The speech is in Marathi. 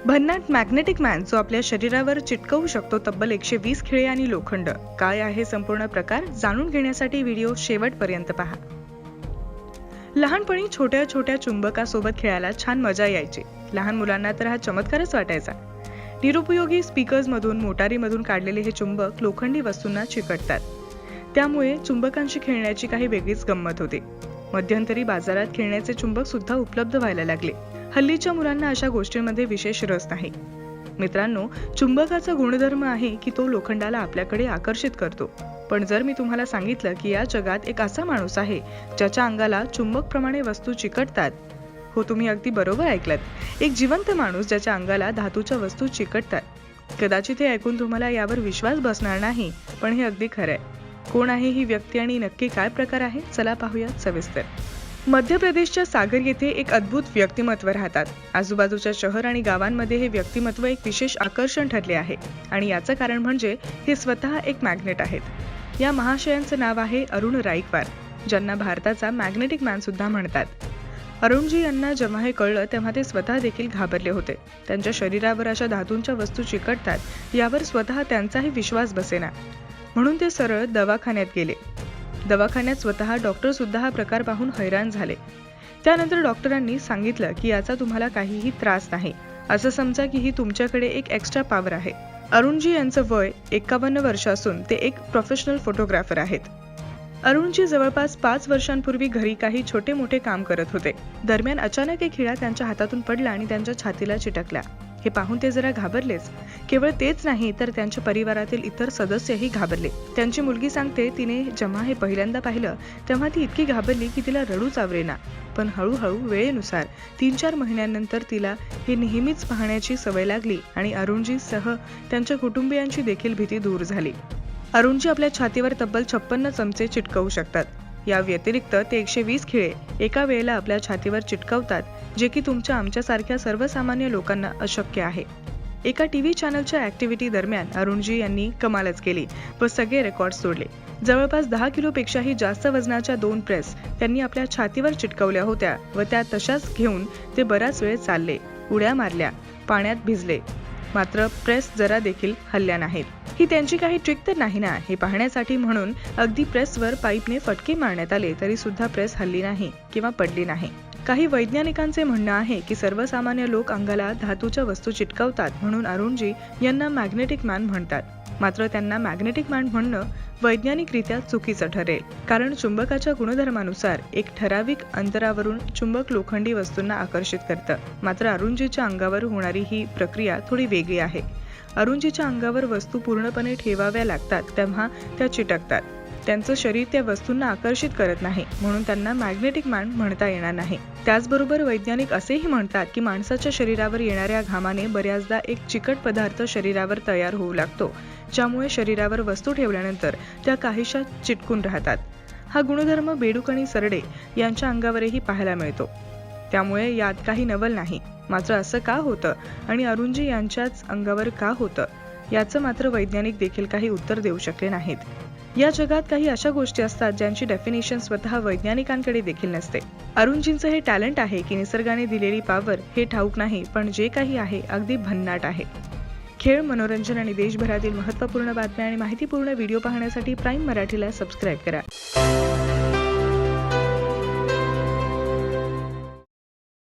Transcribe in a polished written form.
भन्नाट मॅग्नेटिक मॅन जो आपल्या शरीरावर चिटकवू शकतो तब्बल 120 खिळे आणि लोखंड. काय आहे संपूर्ण प्रकार जाणून घेण्यासाठी व्हिडिओ शेवटपर्यंत पहा. लहानपणी छोट्या छोट्या चुंबकासोबत खेळायला छान मजा यायची. लहान मुलांना तर हा चमत्कारच वाटायचा. निरुपयोगी स्पीकर्समधून मोटारीमधून काढलेले हे चुंबक लोखंडी वस्तूंना चिकटतात. त्यामुळे चुंबकांशी खेळण्याची काही वेगळीच गंमत होती. मध्यंतरी बाजारात खेळण्याचे चुंबक सुद्धा उपलब्ध व्हायला लागले. हल्लीच्या मुलांना अशा गोष्टींमध्ये विशेष रस नाही. मित्रांनो, चुंबकाचा गुणधर्म आहे की तो लोखंडाला आपल्याकडे आकर्षित करतो. पण जर मी तुम्हाला सांगितलं की या जगात एक असा माणूस आहे ज्याच्या अंगाला चुंबकप्रमाणे वस्तू चिकटतात. हो, तुम्ही अगदी बरोबर ऐकलत. एक जिवंत माणूस ज्याच्या अंगाला धातूच्या वस्तू चिकटतात. कदाचित हे ऐकून तुम्हाला यावर विश्वास बसणार नाही, पण हे अगदी खरं आहे. कोण आहे ही व्यक्ती आणि नक्की काय प्रकार आहे, चला पाहूया सविस्तर. मध्य प्रदेशच्या सागर येथे एक अद्भुत व्यक्तिमत्व राहतात. आजूबाजूच्या शहर आणि गावांमध्ये हे व्यक्तिमत्व एक विशेष आकर्षण ठरले आहे आणि याचं कारण म्हणजे हे स्वतः एक मॅग्नेट आहेत. या महाशयांचं नाव आहे अरुण राईकवार, ज्यांना भारताचा मॅग्नेटिक मॅन सुद्धा म्हणतात. अरुणजी यांना जेव्हा हे कळलं तेव्हा ते स्वतः देखील घाबरले होते. त्यांच्या शरीरावर अशा धातूंच्या वस्तू चिकटतात यावर स्वतः त्यांचाही विश्वास बसेना. म्हणून ते सरळ दवाखान्यात गेले. दवाखान्यात स्वतः डॉक्टर सुद्धा हा प्रकार पाहून हैराण झाले. त्यानंतर डॉक्टरांनी सांगितलं की याचा तुम्हाला काहीही त्रास नाही. असं समजा की ही तुमच्याकडे एक एक्स्ट्रा पॉवर आहे. अरुणजी यांचं वय 51 वर्ष असून ते एक प्रोफेशनल फोटोग्राफर आहेत. अरुणजी जवळपास 5 वर्षांपूर्वी घरी काही छोटे मोठे काम करत होते. दरम्यान अचानक एक खिळा त्यांच्या हातातून पडला आणि त्यांच्या छातीला चिटकला. हे पाहून ते जरा घाबरलेच. केवळ तेच नाही तर त्यांच्या परिवारातील इतर सदस्यही घाबरले. त्यांची मुलगी सांगते, तिने जेव्हा हे पहिल्यांदा पाहिलं तेव्हा ती इतकी घाबरली की तिला रडूच आवरेना. पण हळूहळू वेळेनुसार 3-4 महिन्यांनंतर तिला हे नेहमीच पाहण्याची सवय लागली आणि अरुणजीसह त्यांच्या कुटुंबियांची देखील भीती दूर झाली. अरुणजी आपल्या छातीवर तब्बल 56 चमचे चिटकवू शकतात. या व्यतिरिक्त ते 120 खिळे एका वेळेला आपल्या छातीवर चिटकवतात, जे की तुमच्या आमच्यासारख्या सर्वसामान्य लोकांना अशक्य आहे. एका टीव्ही चॅनलच्या ऍक्टिव्हिटी दरम्यान अरुणजी यांनी कमालच केली व सगळे रेकॉर्ड तोडले. जवळपास 10 किलोपेक्षाही जास्त वजनाच्या 2 प्रेस त्यांनी आपल्या छातीवर चिटकवल्या होत्या व त्या तशाच घेऊन ते बराच वेळ चालले, उड्या मारल्या, पाण्यात भिजले, मात्र प्रेस जरा देखील हलल्या नाहीत. ही त्यांची काही ट्रिक तर नाही ना, हे पाहण्यासाठी म्हणून अगदी प्रेसवर पाईपने फटके मारण्यात आले तरी सुद्धा प्रेस हलली नाही किंवा पडली नाही. काही वैज्ञानिकांचे म्हणणं आहे की सर्वसामान्य लोक अंगाला धातूच्या वस्तू चिटकवतात म्हणून अरुणजी यांना मॅग्नेटिक मॅन म्हणतात. मात्र त्यांना मॅग्नेटिक मॅन म्हणणं वैज्ञानिकरित्या चुकीचं ठरेल, कारण चुंबकाच्या गुणधर्मानुसार एक ठराविक अंतरावरून चुंबक लोखंडी वस्तूंना आकर्षित करतं. मात्र अरुणजीच्या अंगावर होणारी ही प्रक्रिया थोडी वेगळी आहे. अरुणजीच्या अंगावर वस्तू पूर्णपणे ठेवाव्या लागतात तेव्हा त्या चिटकतात. त्यांचं शरीर त्या वस्तूंना आकर्षित करत नाही, म्हणून त्यांना मॅग्नेटिक मॅन म्हणता येणार नाही. त्याचबरोबर वैज्ञानिक असेही म्हणतात की माणसाच्या शरीरावर येणाऱ्या घामाने बऱ्याचदा एक चिकट पदार्थ शरीरावर तयार होऊ लागतो, ज्यामुळे शरीरावर वस्तू ठेवल्यानंतर त्या काहीशा चिटकून राहतात. हा गुणधर्म बेडूक आणि सरडे यांच्या अंगावरही पाहायला मिळतो. त्यामुळे यात काही नवल नाही. मात्र असं का होतं आणि अरुणजी यांच्याच अंगावर का होतं, याचं मात्र वैज्ञानिक देखील काही उत्तर देऊ शकले नाहीत. या जगात काही अशा गोष्टी असतात ज्यांची डेफिनेशन स्वतः वैज्ञानिकांकडे देखील नसते. अरुणजींचं हे टॅलेंट आहे की निसर्गाने दिलेली पॉवर हे ठाऊक नाही, पण जे काही आहे अगदी भन्नाट आहे. खेळ, मनोरंजन आणि देशभरातील महत्त्वपूर्ण बातम्या आणि माहितीपूर्ण व्हिडिओ पाहण्यासाठी प्राईम मराठीला सबस्क्राईब करा.